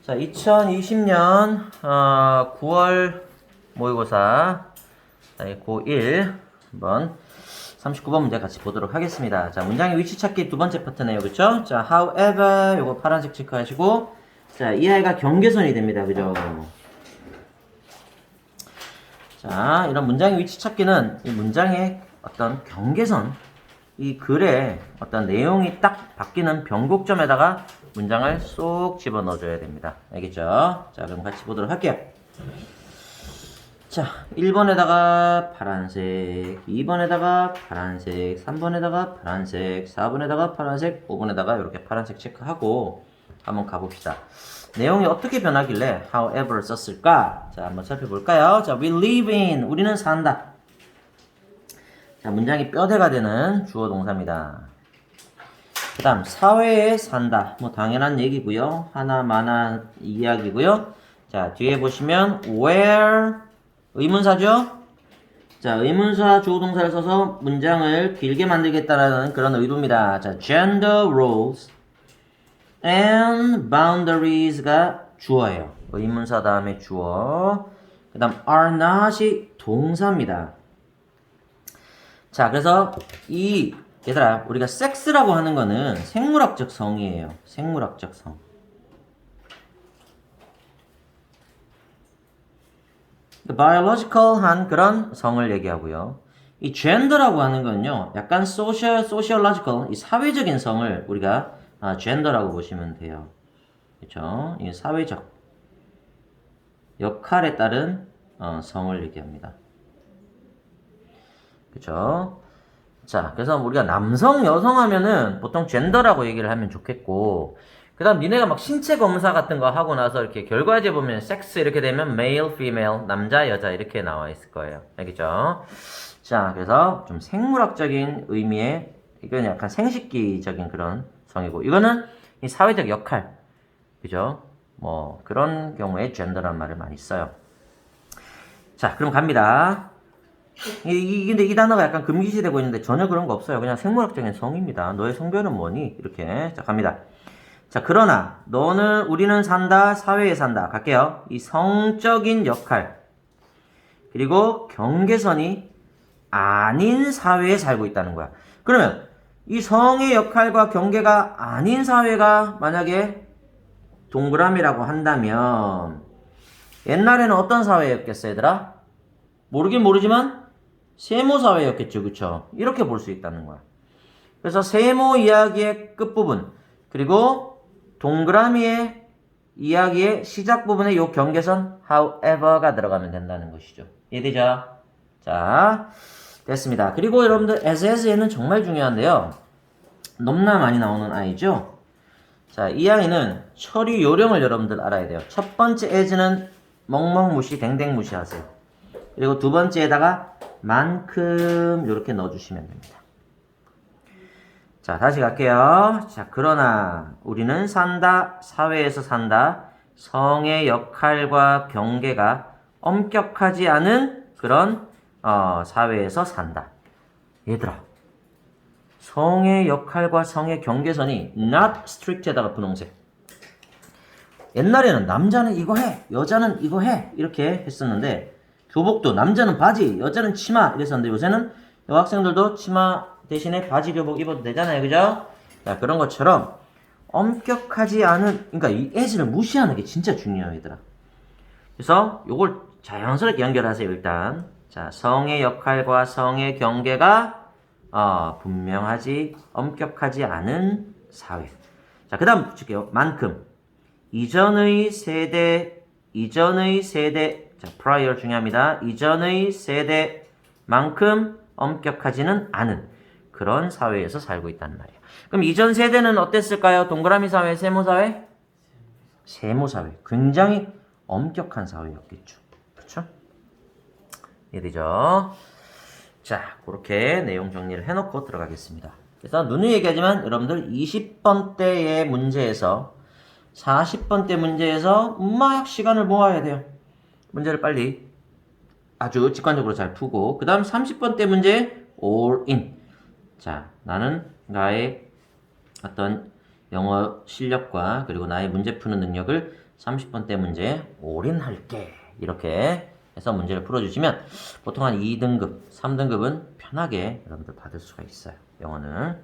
자, 2020년 9월 모의고사 고1 한번 39번 문제 같이 보도록 하겠습니다. 자, 문장의 위치 찾기 두 번째 파트네요. 그쵸? 자, however 요거 파란색 체크하시고, 자, 이 아이가 경계선이 됩니다. 그죠? 자, 이런 문장의 위치 찾기는 이 문장의 어떤 경계선, 이 글의 어떤 내용이 딱 바뀌는 변곡점에다가 문장을 쏙 집어넣어줘야 됩니다. 알겠죠? 자, 그럼 같이 보도록 할게요. 자, 1번에다가 파란색, 2번에다가 파란색, 3번에다가 파란색, 4번에다가 파란색, 5번에다가 이렇게 파란색 체크하고 한번 가봅시다. 내용이 어떻게 변하길래 however 썼을까? 자, 한번 살펴볼까요? 자, we live in, 우리는 산다. 자, 문장이 뼈대가 되는 주어 동사입니다. 그 다음 사회에 산다. 뭐 당연한 얘기고요. 하나만한 이야기고요. 자, 뒤에 보시면 where 의문사죠? 자, 의문사 주어 동사를 써서 문장을 길게 만들겠다라는 그런 의도입니다. 자, gender roles and boundaries가 주어예요. 의문사 다음에 주어. 그 다음 are not이 동사입니다. 자, 그래서 얘들아, 우리가 섹스라고 하는 거는 생물학적 성이에요. 생물학적 성. biological한 그런 성을 얘기하고요. 이 gender라고 하는 건요, 약간 sociological, 이 사회적인 성을 우리가 gender라고 보시면 돼요. 그렇죠? 이 사회적 역할에 따른 성을 얘기합니다. 그렇죠? 자, 그래서 우리가 남성, 여성 하면은 보통 젠더라고 얘기를 하면 좋겠고, 그 다음 니네가 막 신체 검사 같은 거 하고 나서 이렇게 결과지 보면 섹스 이렇게 되면 male, female, 남자, 여자 이렇게 나와 있을 거예요. 알겠죠? 자, 그래서 좀 생물학적인 의미의, 이건 약간 생식기적인 그런 성이고, 이거는 이 사회적 역할, 그죠? 뭐 그런 경우에 젠더란 말을 많이 써요. 자, 그럼 갑니다. 근데 이 단어가 약간 금기시되고 있는데 전혀 그런 거 없어요. 그냥 생물학적인 성입니다. 너의 성별은 뭐니? 이렇게. 자, 갑니다. 자, 그러나 우리는 산다, 사회에 산다. 갈게요. 이 성적인 역할 그리고 경계선이 아닌 사회에 살고 있다는 거야. 그러면 이 성의 역할과 경계가 아닌 사회가 만약에 동그라미라고 한다면 옛날에는 어떤 사회였겠어, 얘들아? 모르긴 모르지만 세모사회였겠죠. 그쵸? 이렇게 볼 수 있다는 거야. 그래서 세모 이야기의 끝부분 그리고 동그라미의 이야기의 시작 부분에 요 경계선 however가 들어가면 된다는 것이죠. 이해되죠? 자, 됐습니다. 그리고 여러분들 as에는 정말 중요한데요. 너무나 많이 나오는 아이죠. 자, 이 아이는 처리 요령을 여러분들 알아야 돼요. 첫 번째 as는 멍멍무시 댕댕무시 하세요. 그리고 두 번째에다가 만큼 이렇게 넣어주시면 됩니다. 자, 다시 갈게요. 자, 그러나 우리는 산다, 사회에서 산다, 성의 역할과 경계가 엄격하지 않은 그런 사회에서 산다. 얘들아, 성의 역할과 성의 경계선이 not strict에다가 분홍색. 옛날에는 남자는 이거 해, 여자는 이거 해 이렇게 했었는데 교복도 남자는 바지, 여자는 치마 이랬었는데 요새는 여학생들도 치마 대신에 바지 교복 입어도 되잖아요. 그죠? 자, 그런 것처럼 엄격하지 않은, 그러니까 이 as를 무시하는 게 진짜 중요해요, 얘들아. 그래서 요걸 자연스럽게 연결하세요, 일단. 자, 성의 역할과 성의 경계가 분명하지, 엄격하지 않은 사회. 자, 그 다음 붙일게요. 만큼. 이전의 세대, 자, prior 중요합니다. 이전의 세대만큼 엄격하지는 않은 그런 사회에서 살고 있다는 말이에요. 그럼 이전 세대는 어땠을까요? 동그라미 사회, 세모 사회? 세모 사회. 굉장히 엄격한 사회였겠죠. 그렇죠? 이해되죠? 자, 그렇게 내용 정리를 해놓고 들어가겠습니다. 그래서 누누이 얘기하지만 여러분들 20번대의 문제에서 40번대 문제에서 막 시간을 모아야 돼요. 문제를 빨리 아주 직관적으로 잘 푸고 그 다음 30번대 문제 all in. 자, 나는 나의 어떤 영어 실력과 그리고 나의 문제 푸는 능력을 30번대 문제에 올인할게. 이렇게 해서 문제를 풀어주시면 보통 한 2등급, 3등급은 편하게 여러분들 받을 수가 있어요. 영어는.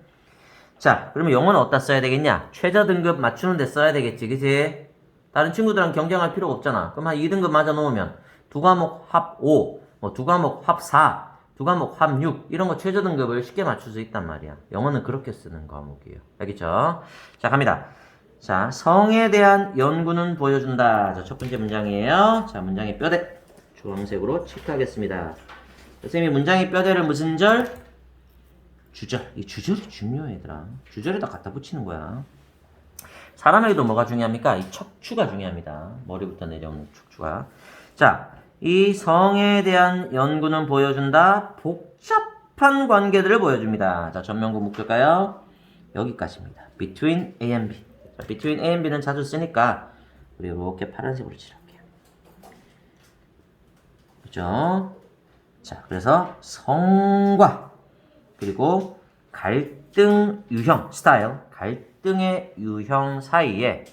자, 그러면 영어는 어디다 써야 되겠냐? 최저 등급 맞추는 데 써야 되겠지, 그치? 다른 친구들랑 경쟁할 필요가 없잖아. 그럼 한 2등급 맞아 놓으면 두 과목 합 5, 뭐 두 과목 합 4, 두 과목 합 6, 이런 거 최저 등급을 쉽게 맞출 수 있단 말이야. 영어는 그렇게 쓰는 과목이에요. 알겠죠? 자, 갑니다. 자, 성에 대한 연구는 보여준다. 자, 첫 번째 문장이에요. 자, 문장의 뼈대. 주황색으로 체크하겠습니다. 선생님이 문장의 뼈대를 무슨 절? 주절. 이 주절이 중요해, 얘들아. 주절에다 갖다 붙이는 거야. 사람에게도 뭐가 중요합니까? 이 척추가 중요합니다. 머리부터 내려오는 척추가. 자, 이 성에 대한 연구는 보여준다. 복잡한 관계들을 보여줍니다. 자, 전명구 묶을까요? 여기까지입니다. Between A and B. 자, Between A and B는 자주 쓰니까 우리 이렇게 파란색으로 칠할게요. 그죠? 자, 그래서 성과 그리고 갈등 유형 스타일, 갈등의 유형 사이에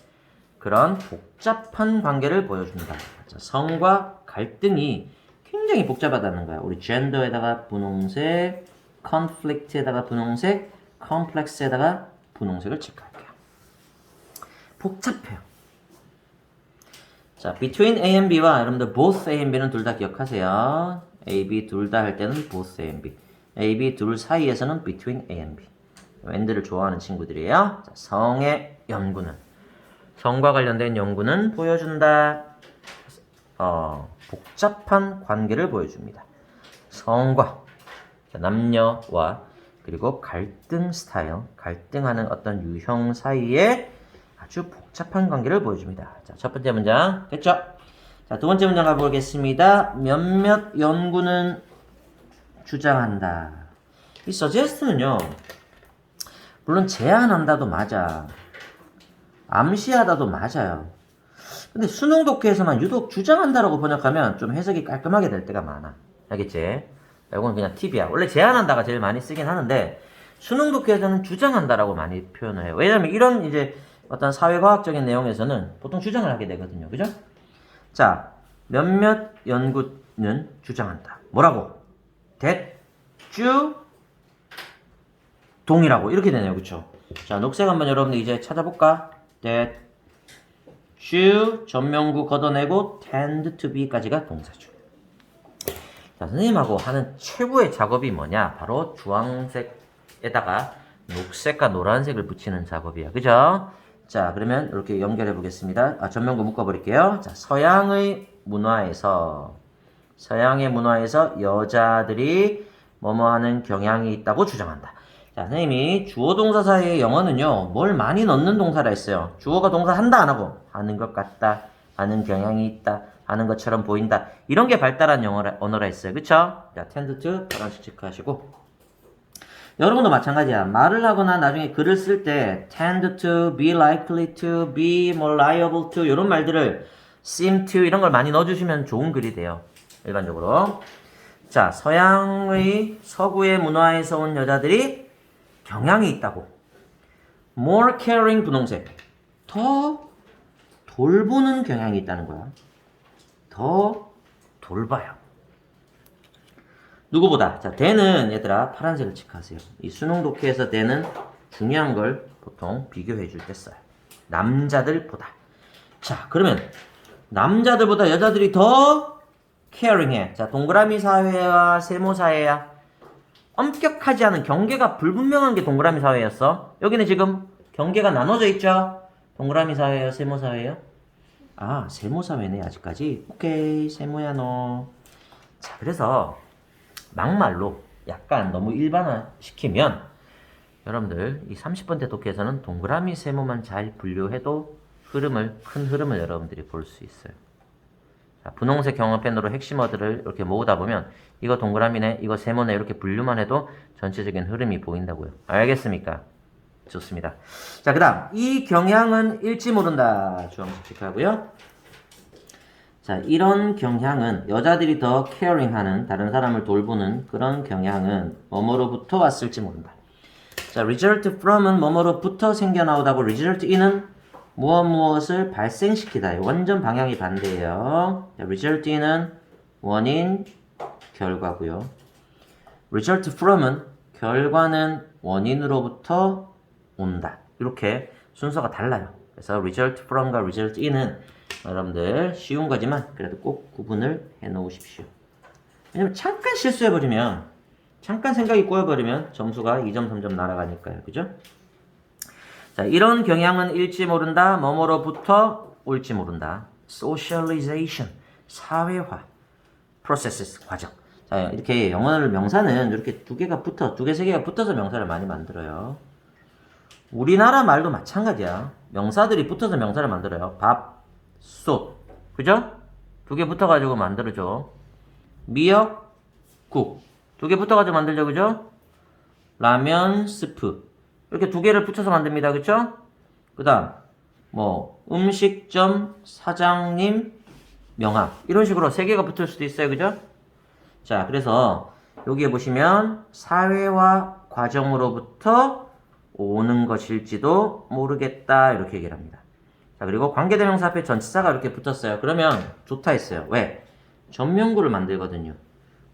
그런 복잡한 관계를 보여준다. 자, 성과 갈등이 굉장히 복잡하다는 거야. 우리 gender에다가 분홍색, conflict에다가 분홍색, complex에다가 분홍색을 체크할게요. 복잡해요. 자, between A and B와 여러분들 both A and B는 둘 다 기억하세요. A, B 둘 다 할 때는 both A and B. A, B 둘 사이에서는 between A and B. 웬드를 좋아하는 친구들이에요. 자, 성의 연구는, 성과 관련된 연구는 보여준다. 복잡한 관계를 보여줍니다. 성과, 남녀와 그리고 갈등 스타일, 갈등하는 어떤 유형 사이에 아주 복잡한 관계를 보여줍니다. 자, 첫 번째 문장 됐죠? 자, 두 번째 문장 가보겠습니다. 몇몇 연구는 주장한다. 이 suggest는요, 물론 제안한다도 맞아. 암시하다도 맞아요. 근데 수능 독해에서만 유독 주장한다라고 번역하면 좀 해석이 깔끔하게 될 때가 많아. 알겠지? 이건 그냥 팁이야. 원래 제안한다가 제일 많이 쓰긴 하는데 수능 독해에서는 주장한다라고 많이 표현을 해요. 왜냐면 이런 이제 어떤 사회과학적인 내용에서는 보통 주장을 하게 되거든요. 그죠? 자, 몇몇 연구는 주장한다. 뭐라고? 대주 동이라고 이렇게 되네요. 그쵸? 자, 녹색 한번 여러분들 이제 찾아볼까? 대주 전명구 걷어내고 tend to be까지가 동사죠. 자, 선생님하고 하는 최고의 작업이 뭐냐? 바로 주황색에다가 녹색과 노란색을 붙이는 작업이야. 그죠? 자, 그러면 이렇게 연결해 보겠습니다. 전명구 묶어버릴게요. 자, 서양의 문화에서 여자들이 뭐뭐 하는 경향이 있다고 주장한다. 자, 선생님이 주어 동사 사이의 영어는요, 뭘 많이 넣는 동사라 했어요. 주어가 동사 한다 안 하고 하는 것 같다, 하는 경향이 있다, 하는 것처럼 보인다, 이런 게 발달한 언어라 했어요. 그쵸? 자, tend to 파란색 체크하시고, 여러분도 마찬가지야. 말을 하거나 나중에 글을 쓸 때 tend to, be likely to, be more liable to 이런 말들을 seem to 이런 걸 많이 넣어주시면 좋은 글이 돼요. 일반적으로. 자, 서구의 문화에서 온 여자들이 경향이 있다고. more caring 분홍색. 더 돌보는 경향이 있다는 거야. 더 돌봐요. 누구보다. 자, 대는 얘들아 파란색을 체크하세요. 이 수능 독해에서 대는 중요한 걸 보통 비교해 줄 때 써요. 남자들보다. 자, 그러면 남자들보다 여자들이 더 caring해. 자, 동그라미 사회와 세모 사회야. 엄격하지 않은 경계가 불분명한 게 동그라미 사회였어. 여기는 지금 경계가 나눠져 있죠. 동그라미 사회예요, 세모 사회예요? 아, 세모 사회네 아직까지. 오케이, 세모야 너. 자, 그래서 막말로 약간 너무 일반화시키면 여러분들 이 30번째 독해에서는 동그라미 세모만 잘 분류해도 큰 흐름을 여러분들이 볼 수 있어요. 자, 분홍색 경어펜으로 핵심 어들을 이렇게 모으다 보면 이거 동그라미네, 이거 세모네 이렇게 분류만 해도 전체적인 흐름이 보인다고요. 알겠습니까? 좋습니다. 자, 그 다음 이 경향은 읽지 모른다. 주황색 체크하고요. 자, 이런 경향은 여자들이 더 caring하는, 다른 사람을 돌보는 그런 경향은 뭐뭐로부터 왔을지 모른다. 자, result from은 뭐뭐로부터 생겨나오다고 result in은 무엇을 발생시키다. 완전 방향이 반대예요. 자, result in은 원인, 결과고요. result from은 결과는 원인으로부터 온다. 이렇게 순서가 달라요. 그래서 result from과 result in은 여러분들 쉬운 거지만 그래도 꼭 구분을 해 놓으십시오. 왜냐면 잠깐 실수해버리면, 잠깐 생각이 꼬여버리면 점수가 2점, 3점 날아가니까요. 그죠? 자, 이런 경향은 일지 모른다. 뭐뭐로부터 올지 모른다. socialization, 사회화, processes, 과정. 자, 이렇게 영어를 명사는 이렇게 두 개가 붙어, 두 개, 세 개가 붙어서 명사를 많이 만들어요. 우리나라 말도 마찬가지야. 명사들이 붙어서 명사를 만들어요. 밥, 솥. 그죠? 두 개 붙어가지고 만들어줘. 미역, 국. 두 개 붙어가지고 만들죠. 그죠? 라면, 스프. 이렇게 두 개를 붙여서 만듭니다. 그쵸? 그 다음, 음식점, 사장님, 명함. 이런 식으로 세 개가 붙을 수도 있어요. 그죠? 자, 그래서 여기에 보시면 사회화 과정으로부터 오는 것일지도 모르겠다. 이렇게 얘기를 합니다. 자, 그리고 관계대명사 앞에 전치사가 이렇게 붙었어요. 그러면 좋다 했어요. 왜? 전명구를 만들거든요.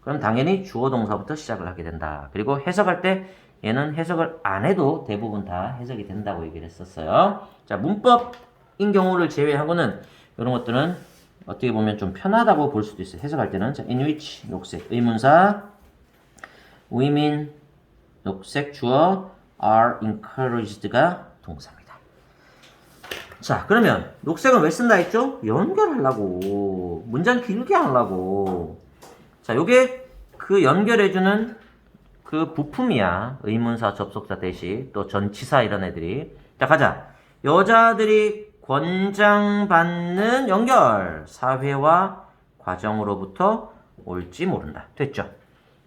그럼 당연히 주어 동사부터 시작을 하게 된다. 그리고 해석할 때 얘는 해석을 안 해도 대부분 다 해석이 된다고 얘기를 했었어요. 자, 문법인 경우를 제외하고는 이런 것들은 어떻게 보면 좀 편하다고 볼 수도 있어요. 해석할 때는. 자, in which, 녹색, 의문사, women, 녹색, 주어, are encouraged가 동사입니다. 자, 그러면 녹색은 왜 쓴다 했죠? 연결하려고. 문장 길게 하려고. 자, 요게 그 연결해주는 그 부품이야. 의문사, 접속사 대시, 또 전치사 이런 애들이. 자, 가자. 여자들이 권장받는 연결. 사회화 과정으로부터 올지 모른다. 됐죠?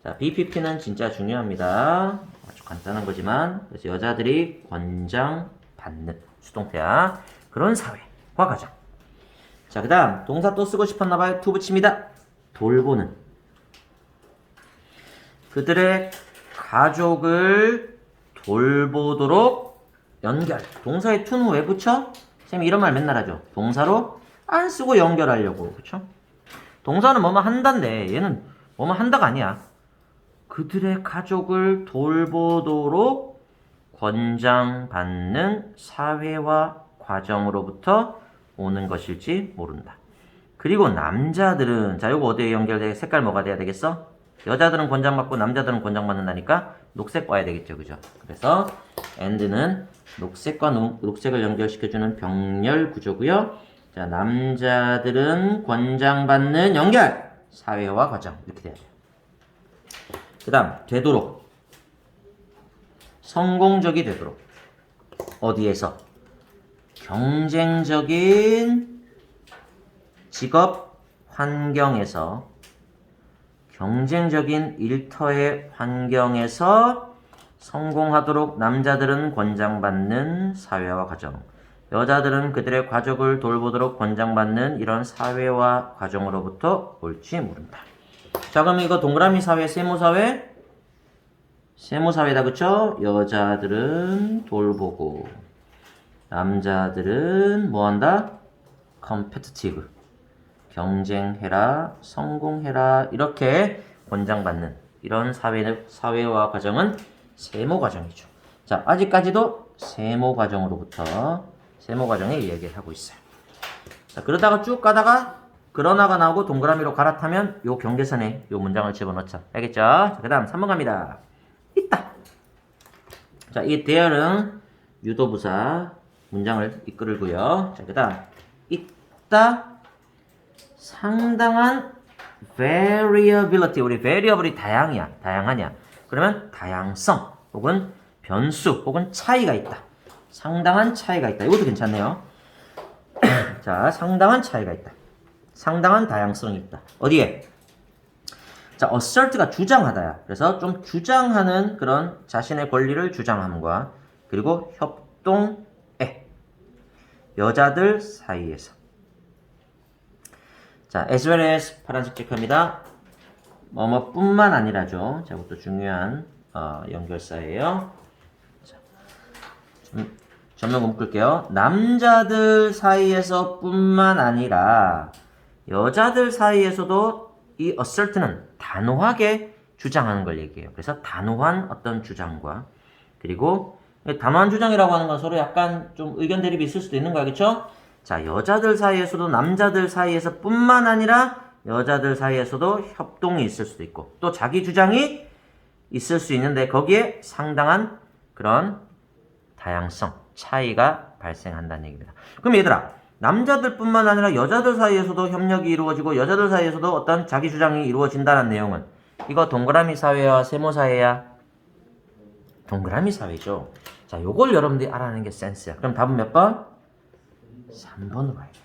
자, BPP는 진짜 중요합니다. 아주 간단한 거지만. 그래서 여자들이 권장받는 수동태야. 그런 사회화 과정. 자, 그 다음 동사 또 쓰고 싶었나봐요. to 붙입니다. 돌보는. 그들의 가족을 돌보도록 연결. 동사에 to는 왜 붙여? 쌤이 이런 말 맨날 하죠. 동사로 안 쓰고 연결하려고. 그쵸? 동사는 뭐뭐 한다인데 얘는 뭐뭐 한다가 아니야. 그들의 가족을 돌보도록 권장받는 사회화 과정으로부터 오는 것일지 모른다. 그리고 남자들은, 자, 요거 어디에 연결돼? 색깔 뭐가 돼야 되겠어? 여자들은 권장받고 남자들은 권장받는다니까 녹색 봐야 되겠죠. 그죠? 그래서 and는 녹색과 녹색을 연결시켜주는 병렬 구조고요. 자, 남자들은 권장받는 연결 사회화 과정 이렇게 돼야 돼요. 그 다음 되도록 성공적이 되도록 어디에서? 경쟁적인 직업 환경에서 경쟁적인 일터의 환경에서 성공하도록 남자들은 권장받는 사회화 과정, 여자들은 그들의 가족을 돌보도록 권장받는 이런 사회화 과정으로부터 올지 모른다. 자, 그럼 이거 동그라미 사회, 세모사회? 세모사회다, 그쵸? 여자들은 돌보고 남자들은 뭐한다? competitive, 경쟁해라, 성공해라 이렇게 권장받는 이런 사회화 과정은 세모 과정이죠. 자, 아직까지도 세모 과정으로부터 세모 과정의 이야기를 하고 있어요. 자, 그러다가 쭉 가다가 그러나가 나오고 동그라미로 갈아타면 요 경계선에 요 문장을 집어넣자. 알겠죠? 자, 그 다음 3번 갑니다. 있다. 자, 이 there는 유도부사 문장을 이끌고요. 자, 그 다음 있다. 상당한 variability. 우리 variable이 다양하냐. 그러면 다양성 혹은 변수 혹은 차이가 있다. 상당한 차이가 있다. 이것도 괜찮네요. 자, 상당한 차이가 있다. 상당한 다양성이 있다. 어디에? 자, assert가 주장하다야. 그래서 좀 주장하는 그런 자신의 권리를 주장함과 그리고 협동에 여자들 사이에서. 자, as well as 파란색 체크입니다. 뭐뭐뿐만 아니라죠. 자, 이것도 중요한 연결사예요. 전면 묶을게요. 남자들 사이에서 뿐만 아니라 여자들 사이에서도 이 assert는 단호하게 주장하는 걸 얘기해요. 그래서 단호한 어떤 주장과 그리고 단호한 주장이라고 하는 건 서로 약간 좀 의견 대립이 있을 수도 있는 거야. 그쵸? 자, 여자들 사이에서도 남자들 사이에서 뿐만 아니라 여자들 사이에서도 협동이 있을 수도 있고 또 자기 주장이 있을 수 있는데 거기에 상당한 그런 다양성, 차이가 발생한다는 얘기입니다. 그럼 얘들아, 남자들뿐만 아니라 여자들 사이에서도 협력이 이루어지고 여자들 사이에서도 어떤 자기 주장이 이루어진다는 내용은 이거 동그라미 사회와 세모 사회야? 동그라미 사회죠. 자, 요걸 여러분들이 알아내는 게 센스야. 그럼 답은 몇 번? 3번으로 가야 돼.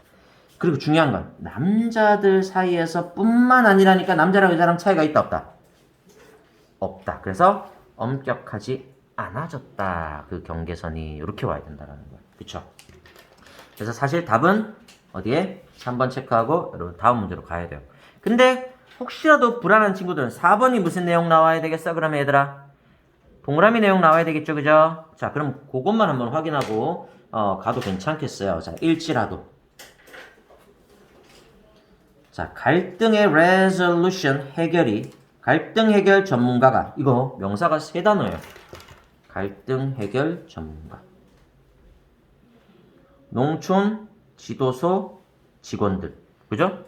그리고 중요한 건 남자들 사이에서 뿐만 아니라니까 남자랑 여자랑 차이가 있다 없다? 없다. 그래서 엄격하지 않아졌다. 그 경계선이 이렇게 와야 된다는 거야. 그쵸? 그래서 사실 답은 어디에? 3번 체크하고 여러분 다음 문제로 가야 돼요. 근데 혹시라도 불안한 친구들은 4번이 무슨 내용 나와야 되겠어? 그러면 얘들아 동그라미 내용 나와야 되겠죠? 그죠? 자, 그럼 그것만 한번 확인하고 가도 괜찮겠어요. 자, 일지라도. 자, 갈등의 resolution 해결이 갈등 해결 전문가가 이거 명사가 3단어예요. 갈등 해결 전문가. 농촌 지도소 직원들. 그죠?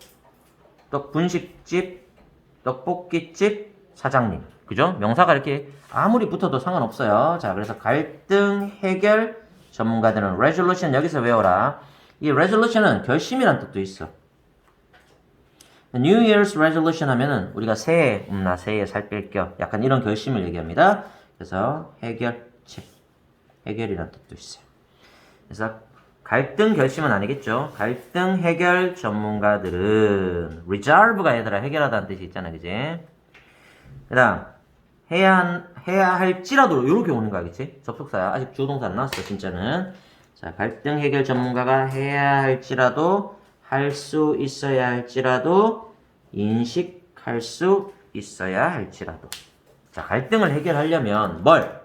분식집, 떡볶이집 사장님. 그죠? 명사가 이렇게 아무리 붙어도 상관없어요. 자, 그래서 갈등 해결 전문가들은 resolution 여기서 외워라. 이 resolution은 결심이란 뜻도 있어. New Year's resolution 하면은 우리가 새해, 나 새해에 살 뺄 겨. 약간 이런 결심을 얘기합니다. 그래서 해결책, 해결이란 뜻도 있어요. 그래서 갈등 결심은 아니겠죠. 갈등 해결 전문가들은 resolve가 얘들아 해결하다는 뜻이 있잖아, 그지? 그다음 해야 할지라도 이렇게 오는 거야, 그치? 접속사야. 아직 주어동사 안 나왔어, 진짜는. 자, 갈등 해결 전문가가 해야 할지라도 할 수 있어야 할지라도 인식할 수 있어야 할지라도. 자, 갈등을 해결하려면 뭘?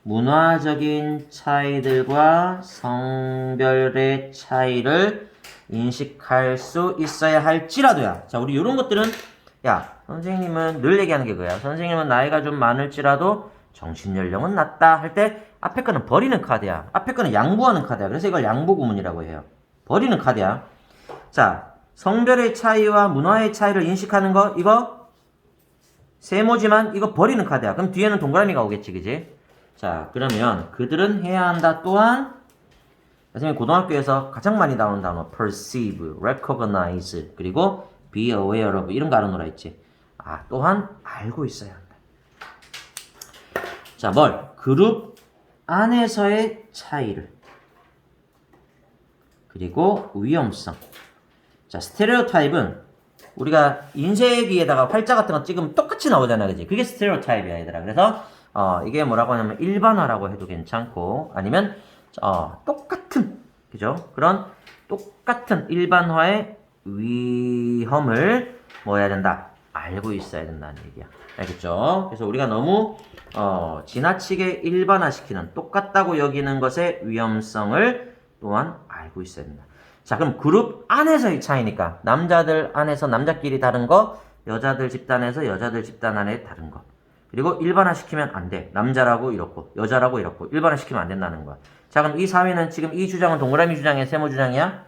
문화적인 차이들과 성별의 차이를 인식할 수 있어야 할지라도야. 자, 우리 이런 것들은 야, 선생님은 늘 얘기하는 게 그거야. 선생님은 나이가 좀 많을지라도 정신연령은 낮다 할 때 앞에 거는 버리는 카드야. 앞에 거는 양보하는 카드야. 그래서 이걸 양보구문이라고 해요. 버리는 카드야. 자, 성별의 차이와 문화의 차이를 인식하는 거 이거 세모지만 이거 버리는 카드야. 그럼 뒤에는 동그라미가 오겠지, 그지? 자, 그러면 그들은 해야 한다 또한 선생님 고등학교에서 가장 많이 나오는 단어 perceive, recognize 그리고 be aware of 이런 거 알아놓으라 했지. 아, 또한 알고 있어야 한다. 자, 뭘? 그룹 안에서의 차이를 그리고 위험성. 자, 스테레오타입은 우리가 인쇄기에다가 활자 같은 거 찍으면 똑같이 나오잖아, 그지? 그게 스테레오타입이야, 얘들아. 그래서 이게 뭐라고 하냐면 일반화라고 해도 괜찮고 아니면 똑같은 그죠? 그런 똑같은 일반화의 위험을 뭐 해야 된다? 알고 있어야 된다는 얘기야. 알겠죠? 그래서 우리가 너무 지나치게 일반화시키는 똑같다고 여기는 것의 위험성을 또한 알고 있어야 된다. 자, 그럼 그룹 안에서의 차이니까 남자들 안에서 남자끼리 다른 거, 여자들 집단에서 여자들 집단 안에 다른 거. 그리고 일반화시키면 안 돼. 남자라고 이렇고 여자라고 이렇고 일반화시키면 안 된다는 거야. 자, 그럼 이 사회는 지금 이 주장은 동그라미 주장이야? 세모 주장이야?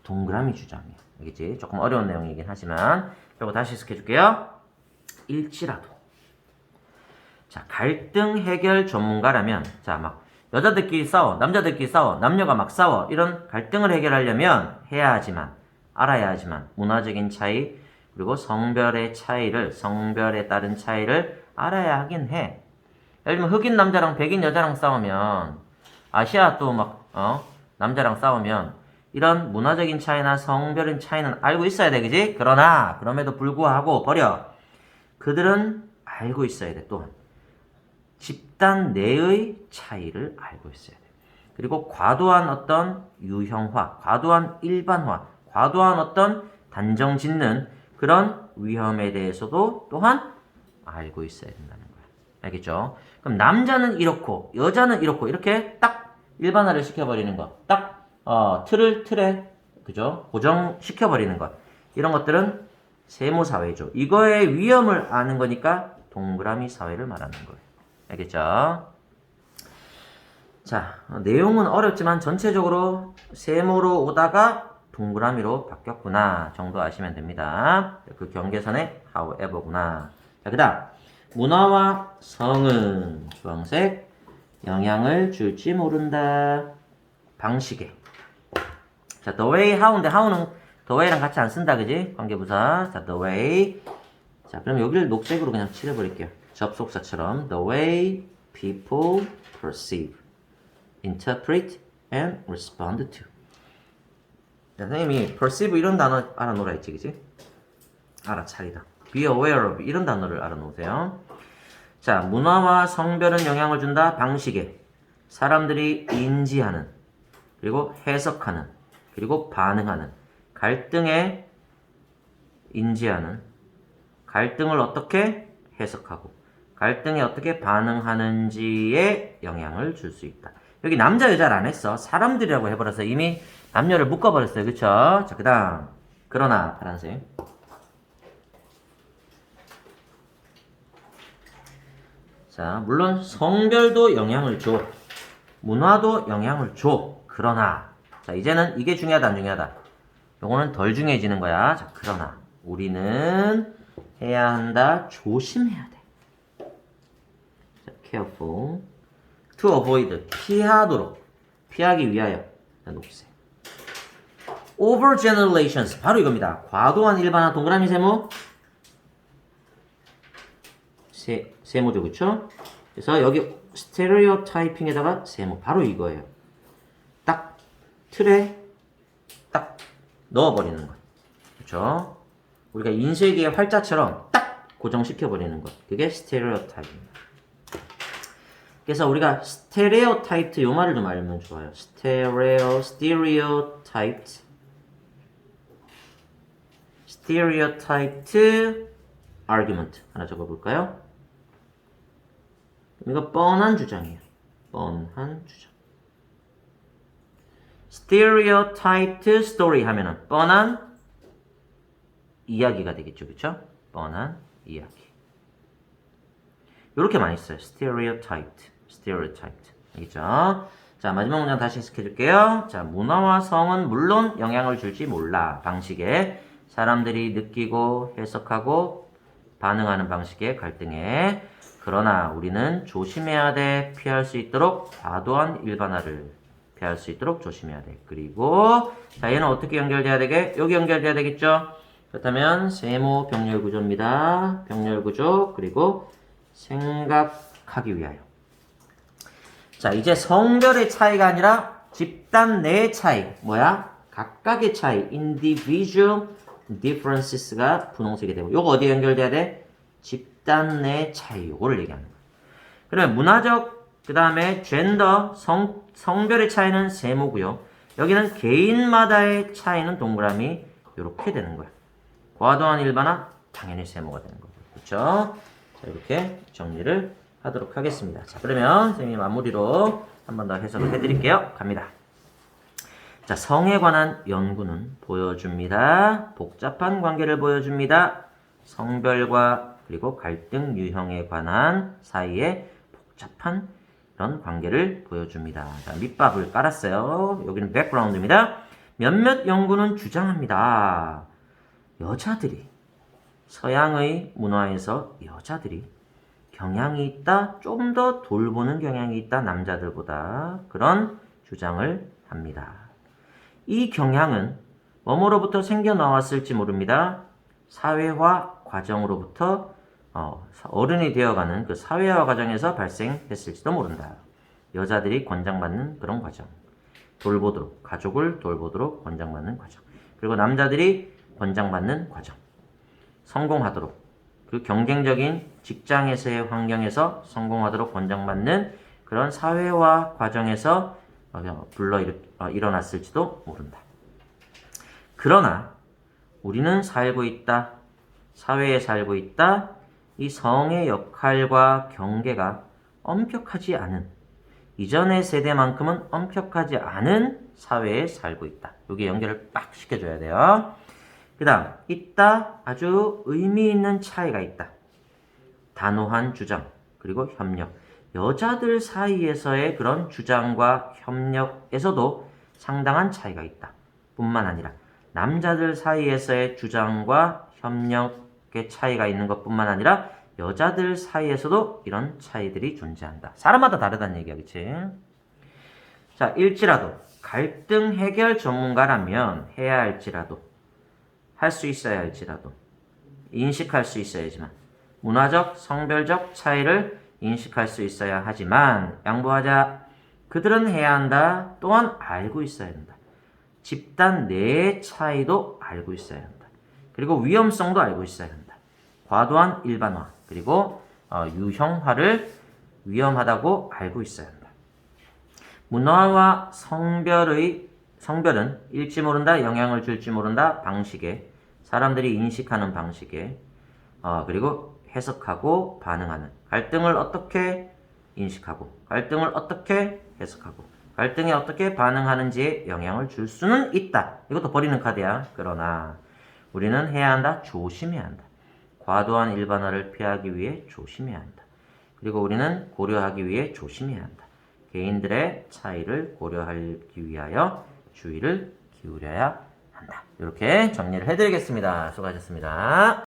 동그라미 주장이야. 알겠지? 조금 어려운 내용이긴 하지만 그리고 다시 해석해줄게요. 일지라도. 자, 갈등 해결 전문가라면 자, 막 여자들끼리 싸워, 남자들끼리 싸워, 남녀가 막 싸워 이런 갈등을 해결하려면 해야 하지만 알아야 하지만 문화적인 차이 그리고 성별의 차이를 성별에 따른 차이를 알아야 하긴 해. 예를 들면 흑인 남자랑 백인 여자랑 싸우면 아시아 또 막 남자랑 싸우면 이런 문화적인 차이나 성별의 차이는 알고 있어야 돼, 그지? 그러나 그럼에도 불구하고 버려. 그들은 알고 있어야 돼. 또한 집단 내의 차이를 알고 있어야 돼. 그리고 과도한 어떤 유형화, 과도한 일반화, 과도한 어떤 단정 짓는 그런 위험에 대해서도 또한 알고 있어야 된다는 거야. 알겠죠? 그럼 남자는 이렇고 여자는 이렇고 이렇게 딱 일반화를 시켜버리는 것. 딱 틀에 그죠? 고정시켜버리는 것. 이런 것들은 세모사회죠. 이거의 위험을 아는 거니까 동그라미 사회를 말하는 거예요. 알겠죠? 자, 내용은 어렵지만 전체적으로 세모로 오다가 동그라미로 바뀌었구나 정도 아시면 됩니다. 그 경계선의 however구나. 자, 그 다음 문화와 성은 주황색 영향을 줄지 모른다. 방식에. 자, the way, how인데 how는 the way랑 같이 안 쓴다, 그지? 관계부사. 자, the way. 자, 그럼 여기를 녹색으로 그냥 칠해버릴게요. 접속사처럼 the way people perceive, interpret, and respond to. 자, 선생님이 perceive 이런 단어 알아놓으라 했지, 그지? 알아차리다. be aware of 이런 단어를 알아놓으세요. 자, 문화와 성별은 영향을 준다. 방식에. 사람들이 인지하는, 그리고 해석하는, 그리고 반응하는, 갈등에 인지하는, 갈등을 어떻게 해석하고, 갈등에 어떻게 반응하는지에 영향을 줄 수 있다. 여기 남자, 여자를 안 했어. 사람들이라고 해버려서 이미 남녀를 묶어버렸어요. 그쵸? 자, 그 다음. 그러나, 파란색. 자, 물론 성별도 영향을 줘. 문화도 영향을 줘. 그러나. 자, 이제는 이게 중요하다, 안 중요하다? 요거는 덜 중요해지는 거야. 자, 그러나. 우리는 해야 한다. 조심해야 돼. 자, careful. to avoid. 피하도록. 피하기 위하여. 자, 녹색. overgenerations. 바로 이겁니다. 과도한 일반화 동그라미 세모. 세모죠, 그쵸? 그래서 여기 스테레오타이핑에다가 세모. 바로 이거예요. 딱 틀에 딱 넣어버리는 것. 그쵸? 우리가 인쇄기의 활자처럼 딱 고정시켜버리는 것. 그게 스테레오타입입니다. 그래서 우리가 스테레오타입트 요 말을 좀 알면 좋아요. 스테레오타입트 argument 하나 적어볼까요? 이거 뻔한 주장이에요. 뻔한 주장. stereotyped story 하면은 뻔한 이야기가 되겠죠. 그쵸? 뻔한 이야기. 요렇게 많이 써요. stereotyped. 알겠죠? 자, 마지막 문장 다시 해석해줄게요. 자, 문화와 성은 물론 영향을 줄지 몰라. 방식에 사람들이 느끼고 해석하고 반응하는 방식의 갈등에 그러나 우리는 조심해야 돼. 피할 수 있도록 과도한 일반화를 피할 수 있도록 조심해야 돼. 그리고 자, 얘는 어떻게 연결돼야 되게? 여기 연결돼야 되겠죠? 그렇다면 세모 병렬 구조입니다. 병렬 구조 그리고 생각하기 위하여. 자, 이제 성별의 차이가 아니라 집단 내의 차이. 뭐야? 각각의 차이. individual differences가 분홍색이 되고 요거 어디에 연결돼야 돼? 집단 내 차이. 요거를 얘기하는 거예요. 그러면 문화적 그 다음에 젠더 성별의 차이는 세모고요. 여기는 개인마다의 차이는 동그라미 요렇게 되는 거예요. 과도한 일반화 당연히 세모가 되는 거고. 그렇죠? 자, 이렇게 정리를 하도록 하겠습니다. 자, 그러면 선생님이 마무리로 한 번 더 해석을 해드릴게요. 갑니다. 자, 성에 관한 연구는 보여줍니다. 복잡한 관계를 보여줍니다. 성별과 그리고 갈등 유형에 관한 사이에 복잡한 이런 관계를 보여줍니다. 자, 밑밥을 깔았어요. 여기는 백그라운드입니다. 몇몇 연구는 주장합니다. 여자들이 서양의 문화에서 여자들이 경향이 있다, 좀 더 돌보는 경향이 있다, 남자들보다 그런 주장을 합니다. 이 경향은 뭐뭐로부터 생겨나왔을지 모릅니다. 사회화 과정으로부터 어른이 되어가는 그 사회화 과정에서 발생했을지도 모른다. 여자들이 권장받는 그런 과정. 돌보도록, 가족을 돌보도록 권장받는 과정. 그리고 남자들이 권장받는 과정. 성공하도록, 그 경쟁적인 직장에서의 환경에서 성공하도록 권장받는 그런 사회화 과정에서 일어났을지도 모른다. 그러나 우리는 살고 있다. 사회에 살고 있다. 이 성의 역할과 경계가 엄격하지 않은 이전의 세대만큼은 엄격하지 않은 사회에 살고 있다. 여기 연결을 빡 시켜줘야 돼요. 그 다음 있다. 아주 의미 있는 차이가 있다. 단호한 주장 그리고 협력. 여자들 사이에서의 그런 주장과 협력에서도 상당한 차이가 있다. 뿐만 아니라 남자들 사이에서의 주장과 협력의 차이가 있는 것뿐만 아니라 여자들 사이에서도 이런 차이들이 존재한다. 사람마다 다르다는 얘기야, 그치? 자, 일지라도 갈등 해결 전문가라면 해야 할지라도 할 수 있어야 할지라도 인식할 수 있어야지만 문화적, 성별적 차이를 인식할 수 있어야 하지만 양보하자. 그들은 해야 한다. 또한 알고 있어야 한다. 집단 내의 차이도 알고 있어야 한다. 그리고 위험성도 알고 있어야 한다. 과도한 일반화 그리고 유형화를 위험하다고 알고 있어야 한다. 문화와 성별은 잃지 모른다, 영향을 줄지 모른다 방식에 사람들이 인식하는 방식에 그리고 해석하고 반응하는 갈등을 어떻게 인식하고 갈등을 어떻게 해석하고 갈등에 어떻게 반응하는지에 영향을 줄 수는 있다. 이것도 버리는 카드야. 그러나 우리는 해야 한다. 조심해야 한다. 과도한 일반화를 피하기 위해 조심해야 한다. 그리고 우리는 고려하기 위해 조심해야 한다. 개인들의 차이를 고려하기 위하여 주의를 기울여야 한다. 이렇게 정리를 해드리겠습니다. 수고하셨습니다.